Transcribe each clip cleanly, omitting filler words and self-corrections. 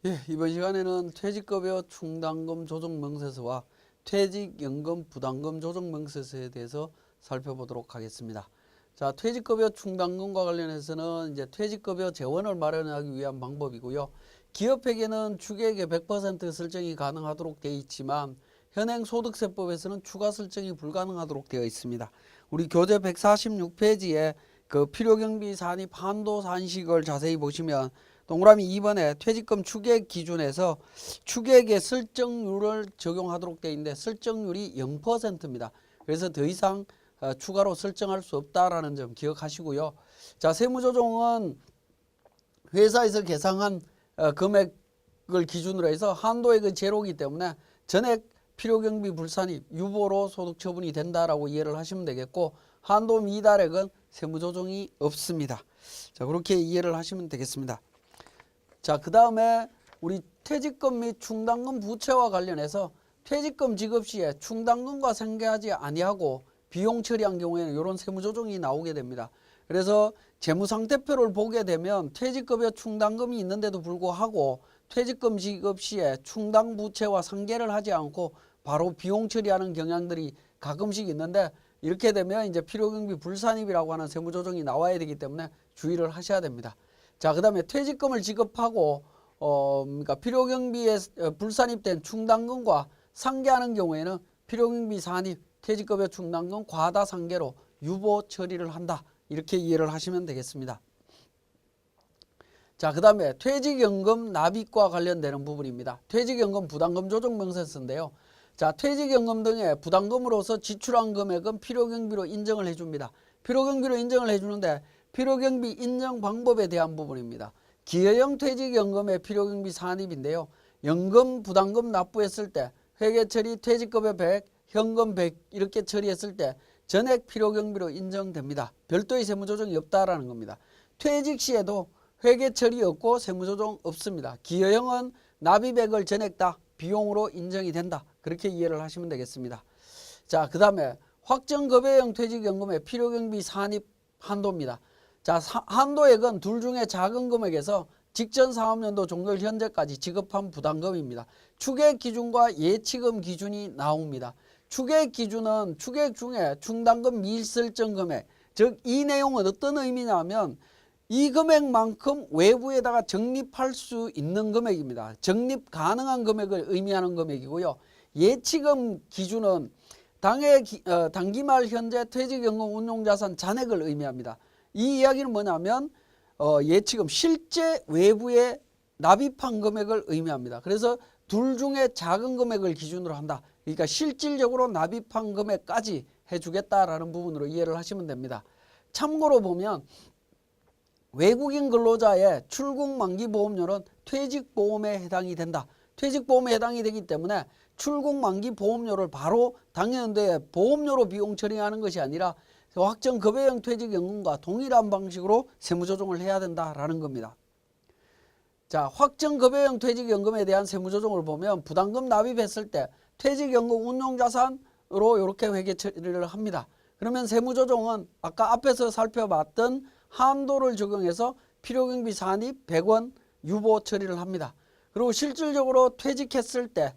예, 이번 시간에는 퇴직급여 충당금 조정 명세서와 퇴직연금 부담금 조정 명세서에 대해서 살펴보도록 하겠습니다. 자, 퇴직급여 충당금과 관련해서는 이제 퇴직급여 재원을 마련하기 위한 방법이고요. 기업에게는 추계액의 100% 설정이 가능하도록 되어 있지만 현행 소득세법에서는 추가 설정이 불가능하도록 되어 있습니다. 우리 교재 146페이지에 그 필요경비 산입 한도 산식을 자세히 보시면 동그라미 2번에 퇴직금 추계액 기준에서 추계액의 설정률을 적용하도록 되어 있는데 설정률이 0%입니다. 그래서 더 이상 추가로 설정할 수 없다라는 점 기억하시고요. 자, 세무조정은 회사에서 계상한 금액을 기준으로 해서 한도액의 제로이기 때문에 전액 필요경비 불산입 유보로 소득 처분이 된다라고 이해를 하시면 되겠고, 한도 미달액은 세무조정이 없습니다. 자, 그렇게 이해를 하시면 되겠습니다. 자, 그 다음에 우리 퇴직금 및 충당금 부채와 관련해서 퇴직금 지급 시에 충당금과 상계하지 아니하고 비용 처리한 경우에는 이런 세무조정이 나오게 됩니다. 그래서 재무상태표를 보게 되면 퇴직급여 충당금이 있는데도 불구하고 퇴직금 지급 시에 충당 부채와 상계를 하지 않고 바로 비용 처리하는 경향들이 가끔씩 있는데, 이렇게 되면 이제 필요경비 불산입이라고 하는 세무조정이 나와야 되기 때문에 주의를 하셔야 됩니다. 자, 그 다음에 퇴직금을 지급하고 그러니까 필요경비에 불산입된 충당금과 상계하는 경우에는 필요경비 산입, 퇴직급여 충당금 과다 상계로 유보 처리를 한다. 이렇게 이해를 하시면 되겠습니다. 자, 그 다음에 퇴직연금 납입과 관련되는 부분입니다. 퇴직연금 부담금 조정 명세서인데요. 자, 퇴직연금 등의 부담금으로서 지출한 금액은 필요경비로 인정을 해줍니다. 필요경비로 인정을 해주는데 필요경비 인정 방법에 대한 부분입니다. 기여형 퇴직연금의 필요경비 산입인데요. 연금 부담금 납부했을 때 회계처리 퇴직급여 100, 현금 100 이렇게 처리했을 때 전액 필요경비로 인정됩니다. 별도의 세무조정이 없다라는 겁니다. 퇴직 시에도 회계처리 없고 세무조정 없습니다. 기여형은 납입액을 전액 다 비용으로 인정이 된다. 그렇게 이해를 하시면 되겠습니다. 자, 그 다음에 확정급여형 퇴직연금의 필요경비 산입 한도입니다. 자, 한도액은 둘 중에 작은 금액에서 직전 사업연도 종결 현재까지 지급한 부담금입니다. 추계액 기준과 예치금 기준이 나옵니다. 추계액 기준은 추계액 중에 충당금 미설정 금액, 즉 이 내용은 어떤 의미냐면 이 금액만큼 외부에다가 적립할 수 있는 금액입니다. 적립 가능한 금액을 의미하는 금액이고요. 예치금 기준은 단기말 현재 퇴직연금 운용자산 잔액을 의미합니다. 이 이야기는 뭐냐면 예치금 실제 외부에 납입한 금액을 의미합니다. 그래서 둘 중에 작은 금액을 기준으로 한다. 그러니까 실질적으로 납입한 금액까지 해주겠다라는 부분으로 이해를 하시면 됩니다. 참고로 보면 외국인 근로자의 출국 만기 보험료는 퇴직보험에 해당이 된다. 퇴직보험에 해당이 되기 때문에 출국 만기 보험료를 바로 당연연도에 보험료로 비용 처리하는 것이 아니라 확정급여형 퇴직연금과 동일한 방식으로 세무조정을 해야 된다라는 겁니다. 자, 확정급여형 퇴직연금에 대한 세무조정을 보면 부담금 납입했을 때 퇴직연금 운용자산으로 이렇게 회계 처리를 합니다. 그러면 세무조정은 아까 앞에서 살펴봤던 한도를 적용해서 필요경비 산입 100원 유보 처리를 합니다. 그리고 실질적으로 퇴직했을 때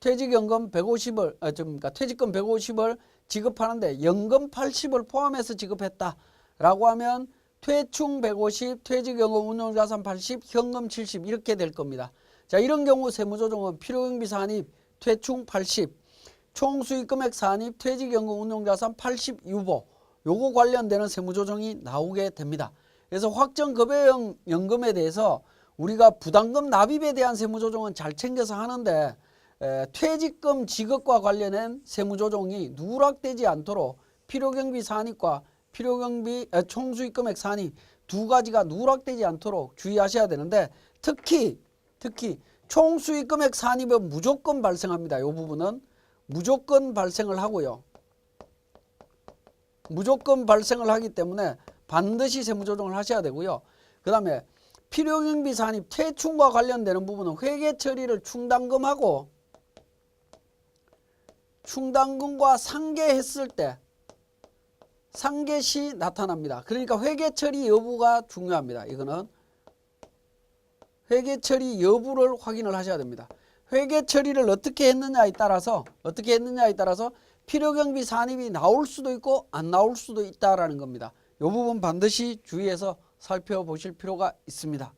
퇴직연금 150을 그러니까 퇴직금 150을 지급하는데 연금 80을 포함해서 지급했다라고 하면 퇴충 150, 퇴직연금 운용자산 80, 현금 70 이렇게 될 겁니다. 자, 이런 경우 세무조정은 필요경비 산입 퇴충 80, 총수익금액 산입 퇴직연금 운용자산 80 유보, 요거 관련되는 세무조정이 나오게 됩니다. 그래서 확정급여형 연금에 대해서 우리가 부담금 납입에 대한 세무조정은 잘 챙겨서 하는데 퇴직금 지급과 관련된 세무조정이 누락되지 않도록 필요경비 산입과 필요경비 총수익금액 산입 두 가지가 누락되지 않도록 주의하셔야 되는데, 특히 총수익금액 산입은 무조건 발생합니다. 이 부분은 무조건 발생을 하고요. 무조건 발생을 하기 때문에 반드시 세무조정을 하셔야 되고요. 그 다음에 필요경비 산입 퇴충과 관련되는 부분은 회계 처리를 충당금하고 충당금과 상계했을 때 상계 시 나타납니다. 그러니까 회계 처리 여부가 중요합니다. 이거는 회계 처리 여부를 확인을 하셔야 됩니다. 회계 처리를 어떻게 했느냐에 따라서 필요경비 산입이 나올 수도 있고 안 나올 수도 있다라는 겁니다. 이 부분 반드시 주의해서 살펴보실 필요가 있습니다.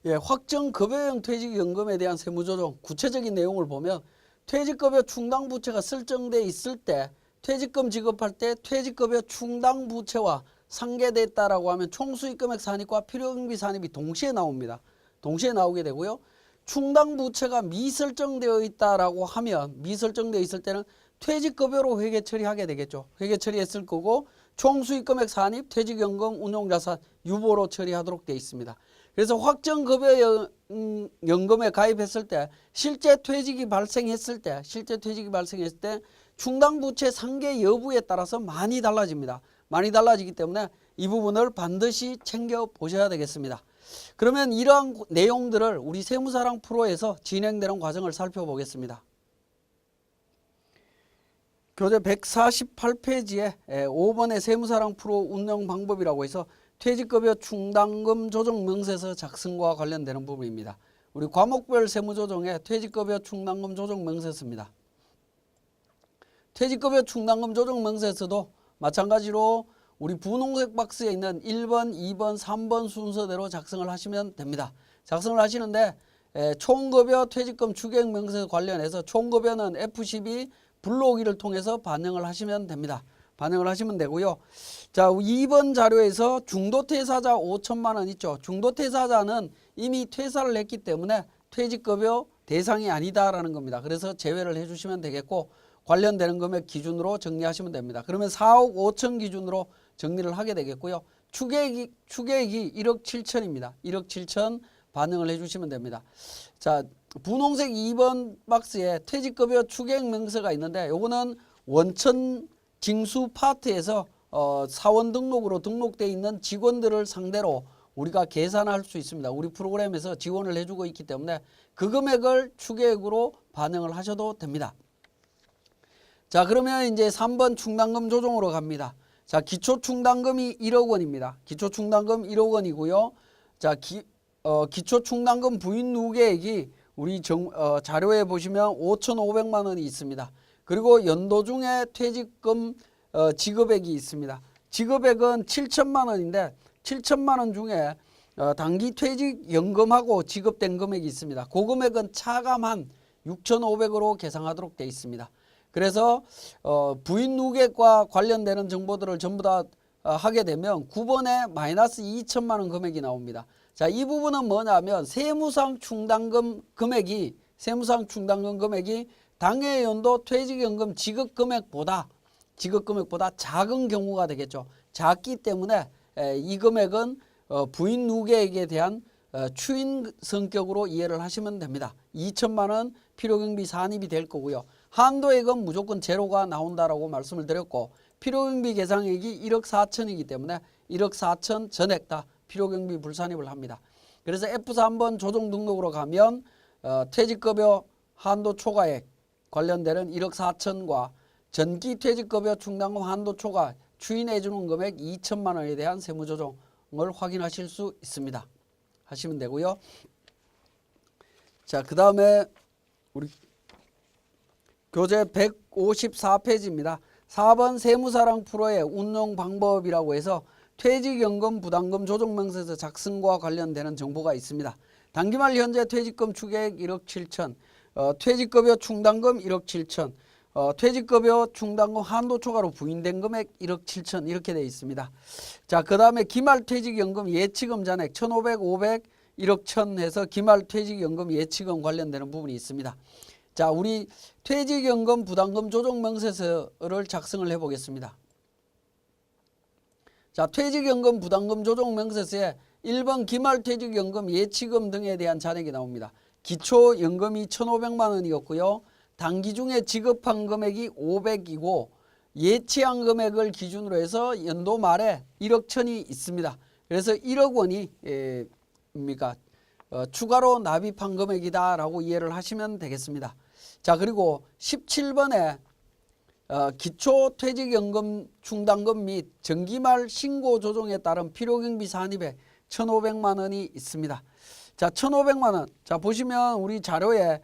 예, 확정급여형 퇴직연금에 대한 세무조정 구체적인 내용을 보면 퇴직급여 충당부채가 설정돼 있을 때 퇴직금 지급할 때 퇴직급여 충당부채와 상계됐다라고 하면 총수익금액 산입과 필요경비 산입이 동시에 나옵니다. 동시에 나오게 되고요. 충당부채가 미설정되어 있다라고 하면 미설정되어 있을 때는 퇴직급여로 회계 처리하게 되겠죠. 회계 처리했을 거고 총수익금액 산입, 퇴직연금, 운용자산, 유보로 처리하도록 되어 있습니다. 그래서 확정급여연금에 가입했을 때 실제 퇴직이 발생했을 때 충당부채 상계 여부에 따라서 많이 달라집니다. 많이 달라지기 때문에 이 부분을 반드시 챙겨보셔야 되겠습니다. 그러면 이러한 내용들을 우리 세무사랑 프로에서 진행되는 과정을 살펴보겠습니다. 교재 148페이지에 5번의 세무사랑 프로 운영 방법이라고 해서 퇴직급여 충당금 조정 명세서 작성과 관련되는 부분입니다. 우리 과목별 세무조정의 퇴직급여 충당금 조정 명세서입니다. 퇴직급여 충당금 조정 명세서도 마찬가지로 우리 분홍색 박스에 있는 1번, 2번, 3번 순서대로 작성을 하시면 됩니다. 작성을 하시는데 총급여 퇴직금 추계액 명세서 관련해서 총급여는 F12 불러오기를 통해서 반영을 하시면 됩니다. 반영을 하시면 되고요. 자, 2번 자료에서 중도퇴사자 5천만 원 있죠. 중도퇴사자는 이미 퇴사를 했기 때문에 퇴직급여 대상이 아니다라는 겁니다. 그래서 제외를 해주시면 되겠고 관련되는 금액 기준으로 정리하시면 됩니다. 그러면 4억 5천 기준으로 정리를 하게 되겠고요. 추계액이 1억 7천입니다. 1억 7천 반영을 해주시면 됩니다. 자, 분홍색 2번 박스에 퇴직급여 추계액 명세가 있는데 요거는 원천 징수 파트에서 사원 등록으로 등록되어 있는 직원들을 상대로 우리가 계산할 수 있습니다. 우리 프로그램에서 지원을 해주고 있기 때문에 그 금액을 추계액으로 반영을 하셔도 됩니다. 자, 그러면 이제 3번 충당금 조정으로 갑니다. 자, 기초충당금이 1억 원입니다. 기초충당금 1억 원이고요. 자, 기초충당금 부인 누계액이 우리 자료에 보시면 5,500만 원이 있습니다. 그리고 연도 중에 퇴직금 지급액이 있습니다. 지급액은 7천만 원인데 7천만 원 중에 단기 퇴직연금하고 지급된 금액이 있습니다. 그 금액은 차감한 6,500으로 계상하도록 되어 있습니다. 그래서 부인 누계액과 관련되는 정보들을 전부 다 하게 되면 9번에 마이너스 2천만 원 금액이 나옵니다. 자, 이 부분은 뭐냐면 세무상 충당금 금액이 당해 연도 퇴직연금 지급 금액보다 작은 경우가 되겠죠. 작기 때문에 이 금액은 부인 누계액에 대한 추인 성격으로 이해를 하시면 됩니다. 2천만 원 필요경비 산입이 될 거고요. 한도액은 무조건 제로가 나온다라고 말씀을 드렸고 필요경비 계상액이 1억 4천이기 때문에 1억 4천 전액 다 필요경비 불산입을 합니다. 그래서 F3번 조정 등록으로 가면 퇴직급여 한도 초과액 관련되는 1억 4천과 전기 퇴직급여 충당금 한도 초과 추인해 주는 금액 2천만 원에 대한 세무조정을 확인하실 수 있습니다. 하시면 되고요. 자, 그 다음에 우리 교재 154페이지입니다. 4번 세무사랑 프로의 운용 방법이라고 해서 퇴직연금 부담금 조정명세서 작성과 관련되는 정보가 있습니다. 단기말 현재 퇴직금 추계액 1억 7천, 퇴직급여 충당금 1억 7천, 퇴직급여 충당금 한도 초과로 부인된 금액 1억 7천 이렇게 되어 있습니다. 자, 그 다음에 기말 퇴직연금 예치금 잔액 1,500, 500, 1억 1천 해서 기말 퇴직연금 예치금 관련되는 부분이 있습니다. 자, 우리 퇴직연금 부담금 조정명세서를 작성을 해보겠습니다. 자, 퇴직연금 부담금 조정명세서에 1번 기말 퇴직연금 예치금 등에 대한 잔액이 나옵니다. 기초연금이 1,500만 원이었고요. 단기 중에 지급한 금액이 500이고 예치한 금액을 기준으로 해서 연도 말에 1억 천이 있습니다. 그래서 1억 원이 추가로 납입한 금액이다라고 이해를 하시면 되겠습니다. 자, 그리고 17번에 기초퇴직연금 충당금 및 정기말 신고 조정에 따른 필요경비 산입에 1,500만 원이 있습니다. 자, 1,500만 원. 자, 보시면 우리 자료에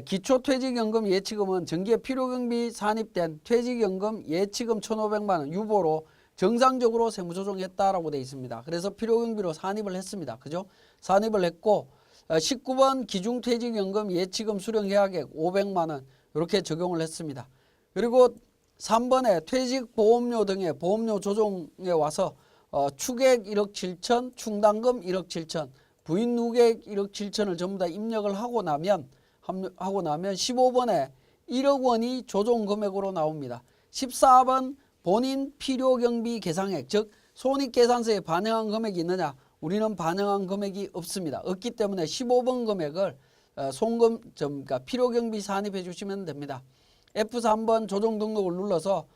기초퇴직연금 예치금은 정기에 필요경비 산입된 퇴직연금 예치금 1,500만 원 유보로 정상적으로 세무조정했다라고 되어 있습니다. 그래서 필요경비로 산입을 했습니다. 그죠? 산입을 했고 19번 기중퇴직연금 예치금 수령해약액 500만 원 이렇게 적용을 했습니다. 그리고 3번에 퇴직보험료 등의 보험료 조정에 와서 추객 1억 7천, 충당금 1억 7천, 부인 누객 1억 7천을 전부 다 입력을 하고 나면 15번에 1억 원이 조정 금액으로 나옵니다. 14번 본인 필요경비 계상액, 즉 손익계산서에 반영한 금액이 있느냐? 우리는 반영한 금액이 없습니다. 없기 때문에 15번 금액을 그러니까 필요경비 산입해 주시면 됩니다. F3번 조정 등록을 눌러서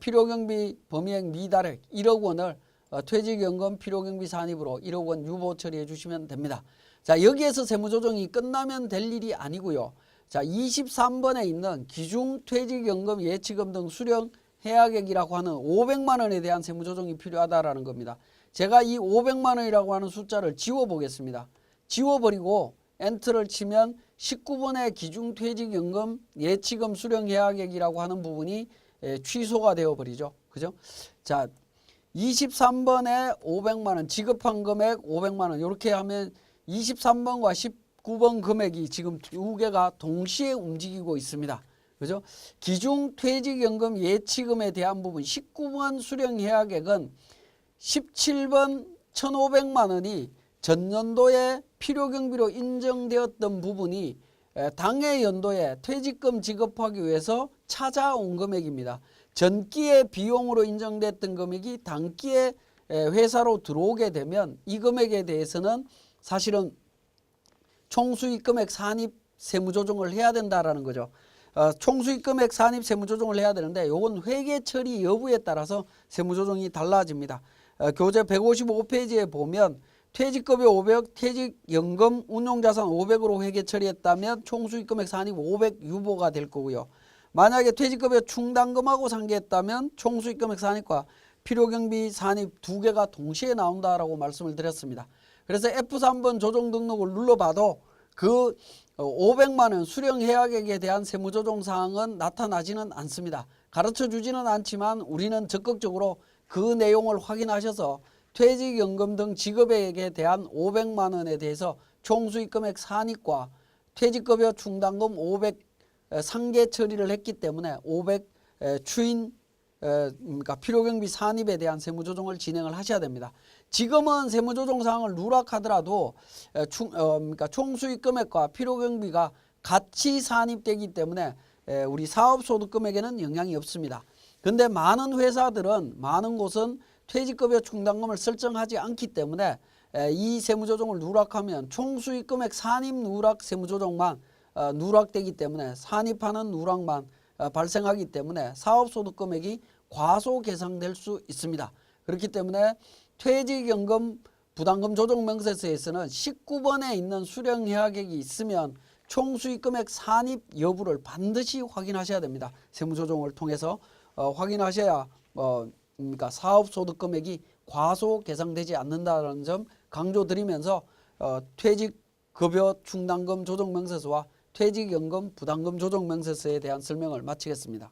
필요경비 범위액 미달액 1억 원을 퇴직연금 필요경비 산입으로 1억 원 유보 처리해 주시면 됩니다. 자, 여기에서 세무조정이 끝나면 될 일이 아니고요. 자, 23번에 있는 기중퇴직연금 예치금 등 수령해약액이라고 하는 500만 원에 대한 세무조정이 필요하다라는 겁니다. 제가 이 500만 원이라고 하는 숫자를 지워보겠습니다. 지워버리고 엔터를 치면 19번의 기중퇴직연금 예치금 수령해약액이라고 하는 부분이 취소가 되어버리죠. 그죠? 자, 23번에 500만 원 지급한 금액 500만 원 이렇게 하면 23번과 19번 금액이 지금 두 개가 동시에 움직이고 있습니다. 그죠? 기중퇴직연금 예치금에 대한 부분 19번 수령해약액은 17번 1,500만 원이 전년도에 필요경비로 인정되었던 부분이 당해 연도에 퇴직금 지급하기 위해서 찾아온 금액입니다. 전기의 비용으로 인정됐던 금액이 단기에 회사로 들어오게 되면 이 금액에 대해서는 사실은 총수익금액 산입 세무조정을 해야 된다라는 거죠. 총수익금액 산입 세무조정을 해야 되는데 이건 회계 처리 여부에 따라서 세무조정이 달라집니다. 교재 155페이지에 보면 퇴직급여 500, 퇴직연금 운용자산 500으로 회계 처리했다면 총수익금액 산입 500 유보가 될 거고요. 만약에 퇴직급여 충당금하고 상계했다면 총수익금액 산입과 필요경비 산입 두 개가 동시에 나온다라고 말씀을 드렸습니다. 그래서 F3번 조정 등록을 눌러봐도 그 500만 원 수령해약액에 대한 세무조정 사항은 나타나지는 않습니다. 가르쳐주지는 않지만 우리는 적극적으로 그 내용을 확인하셔서 퇴직연금 등 지급액에 대한 500만 원에 대해서 총수익금액 산입과 퇴직급여 충당금 500 상계 처리를 했기 때문에 500 추인 그러니까 필요경비 산입에 대한 세무조정을 진행을 하셔야 됩니다. 지금은 세무조정 사항을 누락하더라도 그러니까 총수익금액과 필요경비가 같이 산입되기 때문에 우리 사업소득금액에는 영향이 없습니다. 그런데 많은 회사들은 많은 곳은 퇴직급여 충당금을 설정하지 않기 때문에 이 세무조정을 누락하면 총수익금액 산입 누락 세무조정만 누락되기 때문에 산입하는 누락만 발생하기 때문에 사업소득금액이 과소계상될 수 있습니다. 그렇기 때문에 퇴직연금 부담금 조정명세서에서는 19번에 있는 수령해약액이 있으면 총수익금액 산입 여부를 반드시 확인하셔야 됩니다. 세무조정을 통해서 확인하셔야 그러니까 사업소득금액이 과소계상되지 않는다는 점 강조드리면서 퇴직급여 충당금 조정명세서와 퇴직연금 부담금 조정명세서에 대한 설명을 마치겠습니다.